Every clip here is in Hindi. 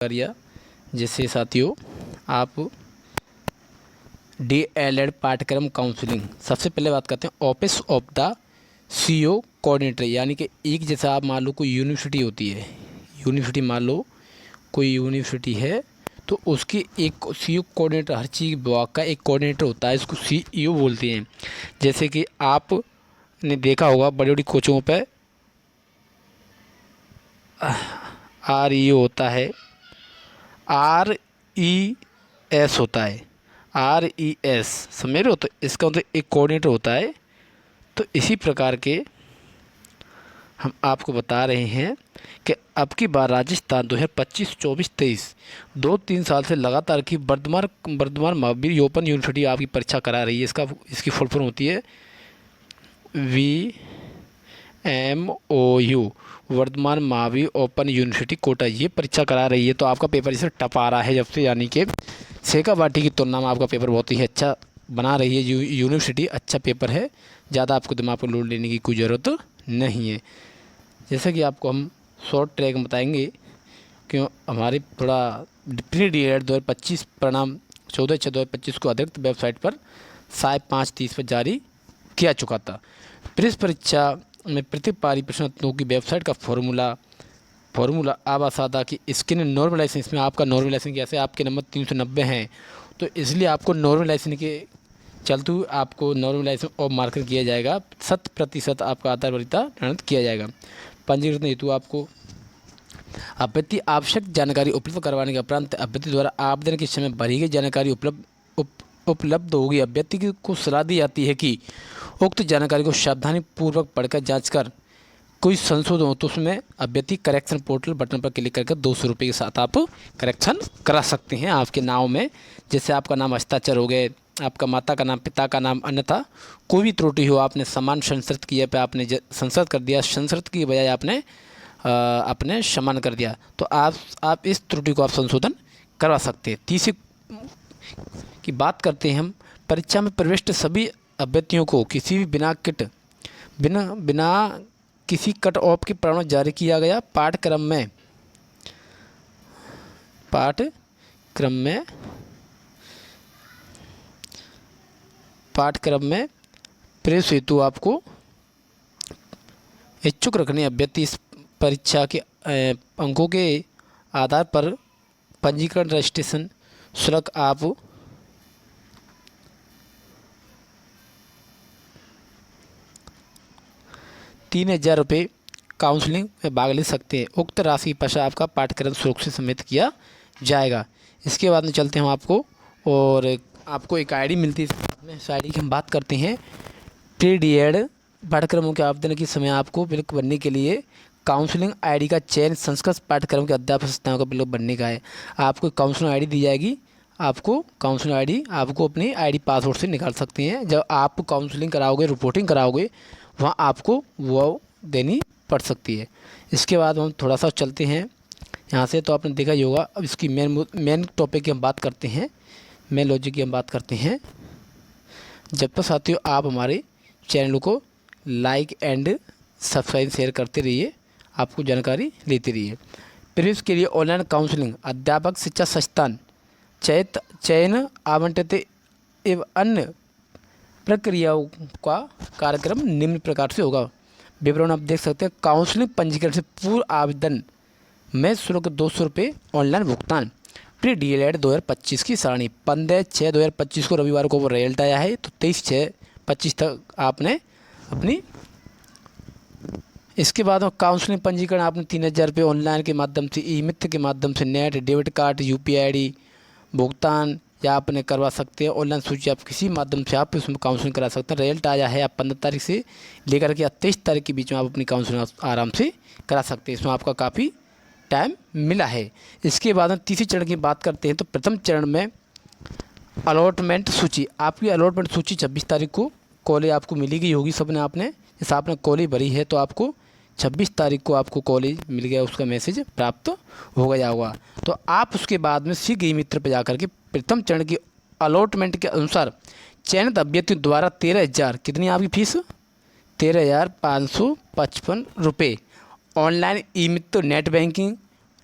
करिए। जैसे साथियों, आप DLED पाठ्यक्रम काउंसलिंग, सबसे पहले बात करते हैं office of the CO coordinator, यानी कि एक जैसा आप मान लो कोई यूनिवर्सिटी होती है, यूनिवर्सिटी मान लो कोई यूनिवर्सिटी है तो उसकी एक CO कोऑर्डिनेटर, हर चीज़ विभाग का एक कोऑर्डिनेटर होता है, इसको CEO बोलते हैं। जैसे कि आपने देखा होगा बड़ी बड़ी कोचिंगों पे REO होता है, RES होता है, RES समझ रहे हो, तो इसका मतलब एक कोऑर्डिनेटर होता है। तो इसी प्रकार के हम आपको बता रहे हैं कि अब की बार राजस्थान 2025, 24, 23 2-3 साल से लगातार की वर्धमान महावीर ओपन यूनिवर्सिटी आपकी परीक्षा करा रही है। इसकी फुल फॉर्म होती है VMOU, Vardhman Mahaveer open university Kota. ये परीक्षा करा रही है। तो आपका पेपर इसे टफ आ रहा है जब से, यानी कि शेखावाटी की तुलना में आपका पेपर बहुत ही अच्छा बना रही है यूनिवर्सिटी। अच्छा पेपर है, ज़्यादा आपको दिमाग पर लोड लेने की कोई ज़रूरत नहीं है। जैसे कि आपको हम शॉर्ट ट्रैक में बताएंगे, क्यों हमारे थोड़ा प्री DLED 2025 परिणाम 14/6/2025 को अतिरिक्त वेबसाइट पर 5:30 पर जारी किया चुका था। प्रेस परीक्षा में प्रति पारी प्रश्नोत्तरों की वेबसाइट का फॉर्मूला आबासादा की स्किन नॉर्मलाइजेशन, इसमें आपका नॉर्मलाइजेशन कैसे, आपके नंबर 390 हैं तो इसलिए आपको नॉर्मलाइजेशन के चलते हुए आपको नॉर्मलाइजेशन और मार्कर किया जाएगा। 100% आपका आधार वरीयता निर्धारित किया जाएगा। पंजीकरण हेतु आपको अभ्यर्थी आवश्यक जानकारी उपलब्ध करवाने के उपरांत अभ्यर्थी द्वारा आवेदन के समय भरी गई जानकारी उपलब्ध होगी। अभ्यर्थी को सलाह दी जाती है कि उक्त जानकारी को सावधानी पूर्वक पढ़कर जांच कर कोई संशोधन हो तो उसमें अभ्यर्थी करेक्शन पोर्टल बटन पर क्लिक करके 200 रुपये के साथ आप करेक्शन करा सकते हैं आपके नाम में। जैसे आपका नाम हस्ताक्षर हो गए, आपका माता का नाम, पिता का नाम, अन्यथा कोई भी त्रुटि हो, आपने समान संस्कृत किया पे आपने संस्कृत कर दिया, संस्कृत की बजाय आपने समान कर दिया, तो आप इस त्रुटि को आप संशोधन करवा सकते हैं। तीसरी की बात करते हैं हम, परीक्षा में प्रविष्ट सभी अभ्यर्थियों को किसी भी बिना किसी कट ऑफ के परिणाम जारी किया गया। पाठ्यक्रम में प्रेस हेतु आपको इच्छुक रखने अभ्यर्थी इस परीक्षा के अंकों के आधार पर पंजीकरण रजिस्ट्रेशन शुल्क आप 3,000 रुपये काउंसलिंग में भाग ले सकते हैं। उक्त राशि पश्चात आपका पाठ्यक्रम सुरक्षित समेत किया जाएगा। इसके बाद में चलते हैं हम आपको एक ID मिलती है, इस ID की हम बात करते हैं। प्री DLED पाठ्यक्रमों के आवेदन के समय आपको विकल्प बनने के लिए काउंसलिंग ID का चयन संस्कृत पाठ्यक्रम के अध्यापक संस्थाओं का विकल्प बनने का है। आपको काउंसलिंग ID दी जाएगी। आपको काउंसलिंग ID आपको अपनी ID पासवर्ड से निकाल सकते हैं। जब आप काउंसलिंग कराओगे, रिपोर्टिंग कराओगे, वहाँ आपको वो देनी पड़ सकती है। इसके बाद हम थोड़ा सा चलते हैं यहाँ से, तो आपने देखा ही होगा। अब इसकी मेन टॉपिक की हम बात करते हैं, मेन लॉजिक की हम बात करते हैं। जब तक साथियों आप हमारे चैनल को लाइक एंड सब्सक्राइब शेयर करते रहिए, आपको जानकारी लेते रहिए। प्रवेश के लिए ऑनलाइन काउंसलिंग, अध्यापक शिक्षा संस्थान चयन आवंटित एवं अन्य प्रक्रियाओं का कार्यक्रम निम्न प्रकार से होगा। विवरण आप देख सकते हैं। काउंसलिंग पंजीकरण से पूर्व आवेदन में शुल्क 200 रुपये, ऑनलाइन भुगतान। प्री DLED 2025 की सारणी 15/6/2025 को रविवार को वो रिजल्ट आया है, तो 23/6/25 तक आपने अपनी। इसके बाद काउंसलिंग पंजीकरण आपने 3,000 रुपये ऑनलाइन के माध्यम से, ई-मित्र के माध्यम से, net, debit card, UPI ID भुगतान या आपने करवा सकते हैं। ऑनलाइन सूची आप किसी माध्यम से आप उसमें काउंसलिंग करा सकते हैं। रिजल्ट आया है, आप 15 तारीख से लेकर के 23 तारीख के बीच में आप अपनी काउंसलिंग आराम से करा सकते हैं। इसमें आपका काफ़ी टाइम मिला है। इसके बाद हम तीसरे चरण की बात करते हैं। तो प्रथम चरण में अलॉटमेंट सूची, आपकी अलॉटमेंट सूची 26 तारीख को कॉलेज आपको मिली गई होगी। सबने जैसे आपने कॉलेज भरी है तो आपको 26 तारीख को आपको कॉलेज मिल गया, उसका मैसेज प्राप्त हो गया होगा। तो आप उसके बाद में शीघ्र ई मित्र पर जाकर के प्रथम चरण की अलॉटमेंट के अनुसार चयनित अभ्यर्थियों द्वारा 13,000, कितनी आपकी फीस, 13,555 रुपये online e Mitra net banking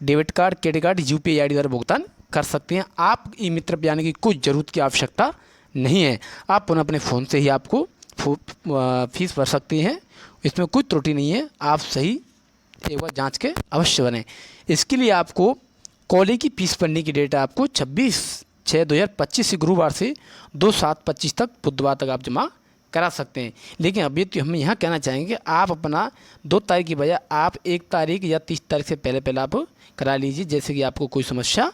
debit card, credit card, UPI ID द्वारा भुगतान कर सकते हैं। आप ई मित्र पर जाने की कोई ज़रूरत की आवश्यकता नहीं है। आप पुनः अपने फ़ोन से ही आपको फीस भर सकते हैं, इसमें कोई त्रुटि नहीं है। आप सही एक बार जांच के अवश्य बने। इसके लिए आपको कॉलेज की फीस भरने की डेट आपको 26/6/2025 से गुरुवार से 2/7/25 तक बुधवार तक आप जमा करा सकते हैं। लेकिन अभी तो हम यहाँ कहना चाहेंगे कि आप अपना 2 तारीख की बजाय आप 1 तारीख या 30 तारीख से पहले आप करा लीजिए, जैसे कि आपको कोई समस्या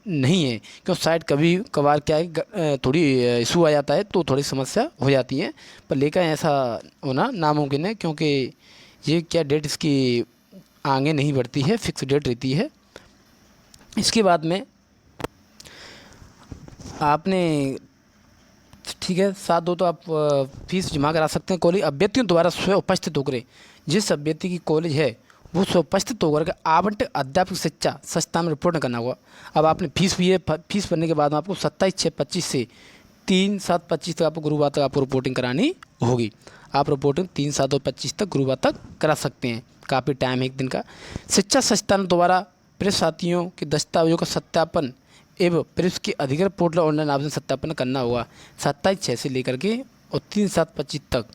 नहीं है। क्यों साइड कभी कभार क्या है थोड़ी इशू आ जाता है तो थोड़ी समस्या हो जाती है, पर लेकर ऐसा होना नामुमकिन है, क्योंकि ये क्या डेट इसकी आगे नहीं बढ़ती है, फिक्स डेट रहती है। इसके बाद में आपने ठीक है 7/2 तो आप फीस जमा करा सकते हैं। कॉलेज अभ्यर्थियों द्वारा स्वयं उपस्थित होकर, जिस अभ्यर्थी की कॉलेज है वो स्वयं उपस्थित होकर के आवंटित अध्यापक शिक्षा संस्थान में रिपोर्ट करना होगा। अब आपने फीस भी है, फीस भरने के बाद में आपको 27/6/25 से 3/7/25 तक आपको गुरुवार तक आपको रिपोर्टिंग करानी होगी। आप रिपोर्टिंग 3/7/25 तक गुरुवार तक करा सकते हैं, काफ़ी टाइम है 1 दिन का। शिक्षा संस्थान द्वारा प्रेस साथियों के दस्तावेजों का सत्यापन एवं प्रेस के अधिकृत पोर्टल ऑनलाइन आवेदन सत्यापन करना होगा 27/6 से लेकर के और 3/7/25 तक।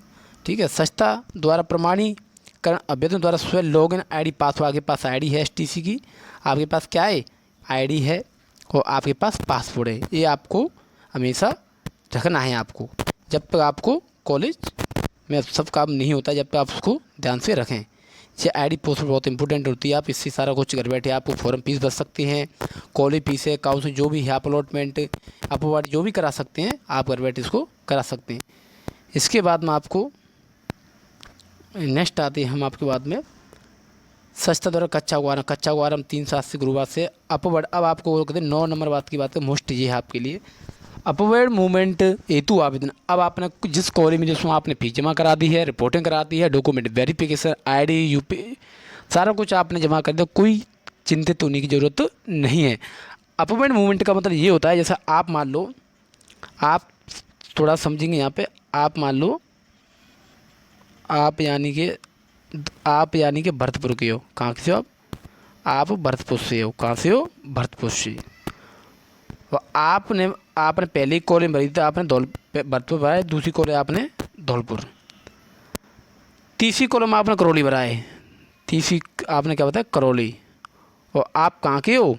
ठीक है, संस्था द्वारा प्रमाणीकरण अभ्यर्थियों द्वारा स्वयं लॉगिन आईडी पासवर्ड, आपके पास आईडी है एसटीसी की, आपके पास क्या है आईडी है और आपके पास पासवर्ड है, ये आपको हमेशा रखना है। आपको जब तक आपको कॉलेज में सब काम नहीं होता, जब तक आप उसको ध्यान से रखें। ये आईडी पासवर्ड बहुत इंपॉर्टेंट होती है। आप इससे सारा कुछ घर बैठे आपको फॉर्म फीस भर सकते हैं, कॉलेज फीस है, काउंसिल जो भी है, अपलॉटमेंट अपवार्ड जो भी करा सकते हैं, आप घर बैठे इसको करा सकते हैं। इसके बाद में आपको नेक्स्ट आते हैं हम आपके बाद में संस्था द्वारा कच्चा गुआरम 3/7 से गुरुवार से अपवर्ड। अब आपको कहते हैं 9 नंबर बात की बात है, मोस्ट ये है आपके लिए अपवर्ड मूवमेंट हेतु आवेदन। अब आपने जिस कॉलेज में जिसमें आपने फीस जमा करा दी है, रिपोर्टिंग करा दी है, डॉक्यूमेंट वेरिफिकेशन आईडी यूपी सारा कुछ आपने जमा कर दिया, कोई चिंतित होने की ज़रूरत नहीं है। अपवर्ड मूवमेंट का मतलब ये होता है, जैसा आप मान लो, आप थोड़ा समझेंगे यहाँ पे, आप मान लो आप यानी कि भरतपुर के हो। कहाँ से हो आप भरतपुर से हो। कहाँ से हो? भरतपुर से। तो आपने पहले कॉलेज भरी थी, आपने भरतपुर भरा है, दूसरी कॉलेज आपने धौलपुर, तीसरी कॉलेज में आपने करौली भरा है, तीसरी आपने क्या बताया करौली। और आप कहाँ के हो?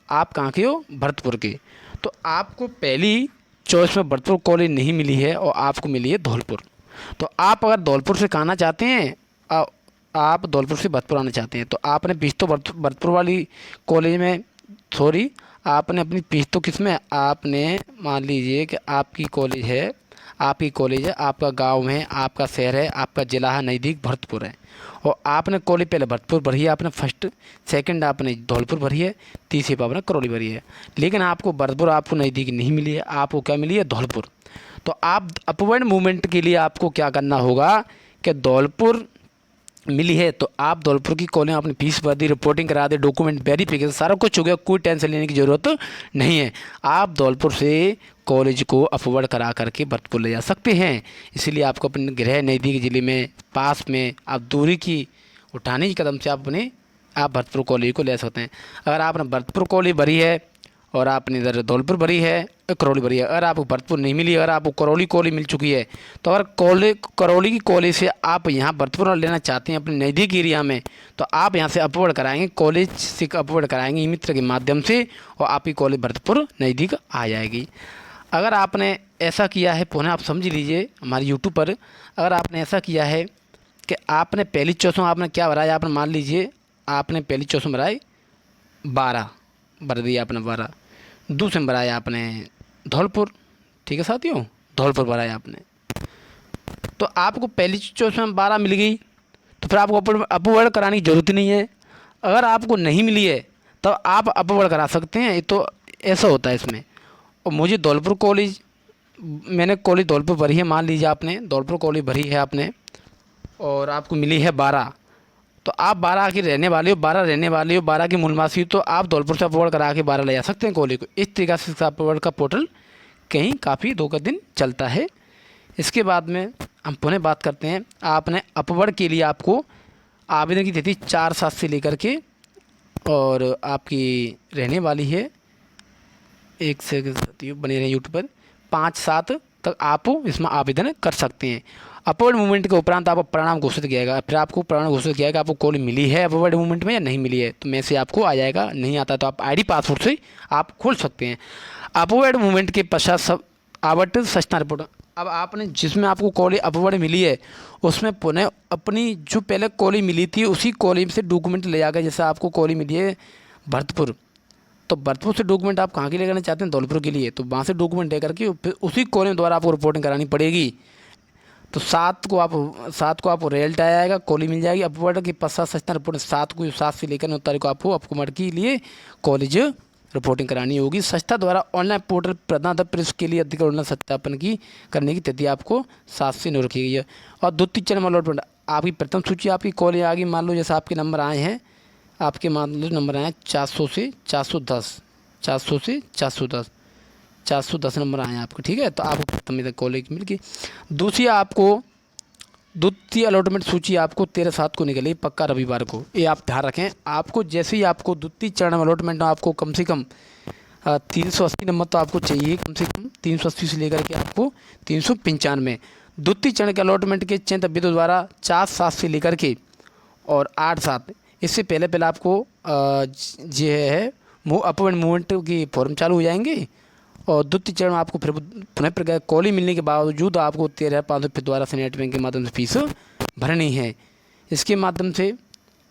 आप कहाँ के हो? भरतपुर के। तो आपको पहली चॉइस में भरतपुर कॉलेज नहीं मिली है और आपको मिली है धौलपुर। तो आप अगर धौलपुर से आना चाहते हैं, आप धौलपुर से भरतपुर आना चाहते हैं, तो आपने फीस तो भरतपुर वाली कॉलेज में, सॉरी आपने अपनी फीस तो किस में, आपने मान लीजिए कि आपकी कॉलेज है, आपका गांव है, आपका शहर है, आपका ज़िला है, नज़दीक भरतपुर है, और आपने कॉलेज पहले भरतपुर भरी है, आपने फर्स्ट सेकंड आपने धौलपुर भरी है, तीसरी पर आपने करौली भरी है। लेकिन आपको भरतपुर आपको नज़दीक नहीं मिली है, आपको क्या मिली है? धौलपुर। तो आप अपवर्ड मूवमेंट के लिए आपको क्या करना होगा कि धौलपुर मिली है तो आप धौलपुर की कॉलेज अपनी फीस भर दी, रिपोर्टिंग करा दे, डॉक्यूमेंट वेरिफिकेशन सारा कुछ हो गया, कोई टेंशन लेने की ज़रूरत नहीं है। आप धौलपुर से कॉलेज को अपवर्ड करा करके भरतपुर ले जा सकते हैं। इसलिए आपको अपने गृह नज़दीक ज़िले में पास में आप दूरी की उठाने की कदम से आप भरतपुर कॉलेज को ले सकते हैं। अगर आपने भरतपुर कॉलेज भरी है और आपने इधर धौलपुर भरी है, करौली भरी है, अगर आपको भरतपुर नहीं मिली, अगर आपको करौली कॉलेज मिल चुकी है, तो अगर करौली की कॉलेज से आप यहाँ भरतपुर लेना चाहते हैं अपने नज़दीक एरिया में, तो आप यहाँ से अपवर्ड कराएंगे, कॉलेज से अपवर्ड कराएंगे ई मित्र के माध्यम से, और आपकी कॉलेज भरतपुर नज़दीक आ जाएगी। अगर आपने ऐसा किया है, पुनः आप समझ लीजिए हमारे यूट्यूब पर, अगर आपने ऐसा किया है कि आपने पहली चॉइस में आपने क्या भरा है, आपने मान लीजिए आपने पहली चॉइस में भरा है 12 भर दिया आपने 12, दूसरे में भराया आपने धौलपुर, ठीक है साथियों, धौलपुर भराया आपने, तो आपको पहली चॉइस में 12 मिल गई, तो फिर आपको अपवर्ड कराने की ज़रूरत नहीं है। अगर आपको नहीं मिली है तो आप अपवर्ड करा सकते हैं, ये तो ऐसा होता है इसमें। और मुझे धौलपुर कॉलेज, मैंने कॉलेज धौलपुर भरी है, मान लीजिए आपने धौलपुर कॉलेज भरी है आपने और आपको मिली है 12, तो आप 12 की रहने वाले हो, 12 की मूलवासी, तो आप धौलपुर से अपवर्ड करा के 12 ले जा सकते हैं कॉलेज को। इस तरीक़े से अपवर्ड का पोर्टल कहीं काफ़ी 2 दिन चलता है। इसके बाद में हम पुनः बात करते हैं, आपने अपवर्ड के लिए आपको आवेदन की तिथि 4/7 से लेकर के और आपकी रहने वाली है 1 से बने रहे यूट्यूब पर 5-7 तक आप इसमें आवेदन कर सकते हैं। अपवर्ड मूवमेंट के उपरांत आपको परिणाम घोषित किया जाएगा, फिर आपको परिणाम घोषित किया जाएगा आपको कॉल मिली है अपवर्ड मूवमेंट में या नहीं मिली है, तो मैसेज आपको आ जाएगा। नहीं आता तो आप आईडी पासवर्ड से आप खोल सकते हैं। अपवर्ड मूवमेंट के पश्चात सब आवंटित सचना रिपोर्ट, अब आपने जिसमें आपको कॉल अपवर्ड मिली है उसमें पुनः अपनी जो पहले कॉल मिली थी उसी कॉल से डॉक्यूमेंट ले जाकर, जैसे आपको कॉल मिली है भरतपुर, तो भरतपुर से डॉक्यूमेंट आप कहाँ के लिए करना चाहते हैं, धौलपुर के लिए, तो वहाँ से डॉक्यूमेंट लेकर के फिर उसी कॉलेज द्वारा आपको रिपोर्टिंग करानी पड़ेगी। तो 7 को आपको रिजल्ट आएगा, कॉलेज मिल जाएगी अपवर्ड की पश्चात सचना रिपोर्ट 7 से लेकर 9 तारीख को आपको अपवर्ड के लिए कॉलेज रिपोर्टिंग करानी होगी। संस्था द्वारा ऑनलाइन पोर्टल प्रदान प्रेस के लिए अधिक ऑनलाइन सत्यापन की करने की तिथि आपको 7 से 9 रखी गई है। और द्वितीय चरण अलॉटमेंट आपकी प्रथम सूची आपकी कॉलेज आ गई, मान लो जैसे आपके नंबर आए हैं, आपके मान लो नंबर आए 400 से 410, 400 से 410, 410 नंबर आए हैं आपके, ठीक है। तो आपको प्रथम तक कॉलेज मिल गई। दूसरी आपको द्वितीय अलॉटमेंट सूची आपको 13/7 को निकलेगी, पक्का रविवार को, ये आप ध्यान रखें। आपको जैसे ही आपको द्वितीय चरण में अलॉटमेंट आपको कम से कम 380 नंबर तो आपको चाहिए, कम से कम 380 से लेकर के आपको 395। द्वितीय चरण के अलॉटमेंट के चयनित अभ्यर्थियों द्वारा 4/7 से लेकर के और 8/7 इससे पहले आपको जो है अपवर्ड मूवमेंट की फॉर्म चालू हो जाएंगे। और द्वितीय चरण में आपको फिर पुनः प्रकार कॉलेज मिलने के बावजूद आपको 13,500 द्वारा से नेट बैंक के माध्यम से फीस भरनी है। इसके माध्यम से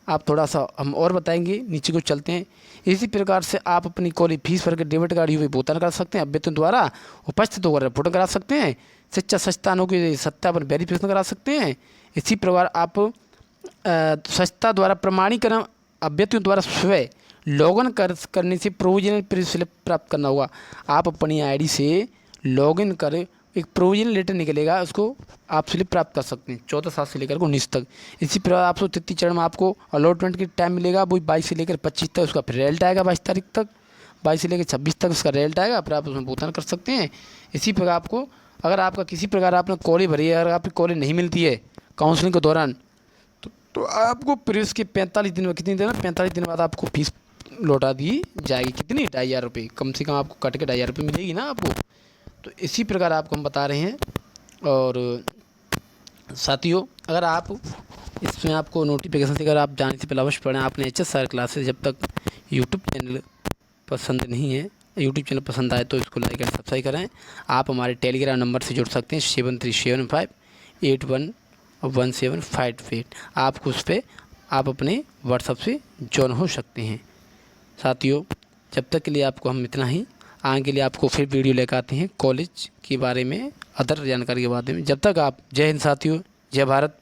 आप थोड़ा सा हम और बताएंगे, नीचे को चलते हैं। इसी प्रकार से आप अपनी कॉलेज फीस भर के डेबिट कार्ड हुए भुगतान कर सकते हैं, अभ्यर्थियों द्वारा उपस्थित होकर रिपोर्ट करा सकते हैं, शिक्षा संस्थानों की सत्यापन वेरिफिकेशन करा सकते हैं। इसी प्रकार आप संस्था द्वारा प्रमाणीकरण अभ्यर्थियों द्वारा स्वयं लॉगिन करने से प्रोविजनल प्री स्लिप प्राप्त करना होगा। आप अपनी आईडी से लॉगिन कर एक प्रोविजनल लेटर निकलेगा, उसको आप स्लिप प्राप्त कर सकते हैं 14/7 से लेकर 19 तक। इसी प्रकार आपको तृतीय चरण में आपको अलॉटमेंट की टाइम मिलेगा, वो 22 से लेकर 25 तक उसका फिर रिजल्ट आएगा, 22 तारीख तक, 22 से लेकर 26 तक उसका रिजल्ट आएगा, फिर आप उसमें भुगतान कर सकते हैं। इसी प्रकार आपको अगर आपका किसी प्रकार आपने कॉलेज भरी है, अगर आपकी कॉलेज नहीं मिलती है काउंसलिंग के दौरान, तो आपको प्रेस के 45 दिन में, कितनी देर में 45 दिन बाद आपको फीस लौटा दी जाएगी। कितनी? 2,500 रुपये, कम से कम आपको कट के 2,500 रुपये मिलेगी ना आपको। तो इसी प्रकार आपको हम बता रहे हैं। और साथियों अगर आप इसमें आपको नोटिफिकेशन से अगर आप जाने से पहले अवश्य पढ़ें। आपने HSR क्लासेस जब तक यूट्यूब चैनल पसंद नहीं है, यूट्यूब चैनल पसंद आए तो इसको लाइक एंड सब्सक्राइब करें। आप हमारे टेलीग्राम नंबर से जुड़ सकते हैं 7375811758। आपको उस पर आप अपने व्हाट्सएप से ज्वाइन हो सकते हैं। साथियों जब तक के लिए आपको हम इतना ही, आगे के लिए आपको फिर वीडियो लेकर आते हैं कॉलेज के बारे में, अदर जानकारी के बारे में। जब तक आप, जय हिंद साथियों, जय भारत।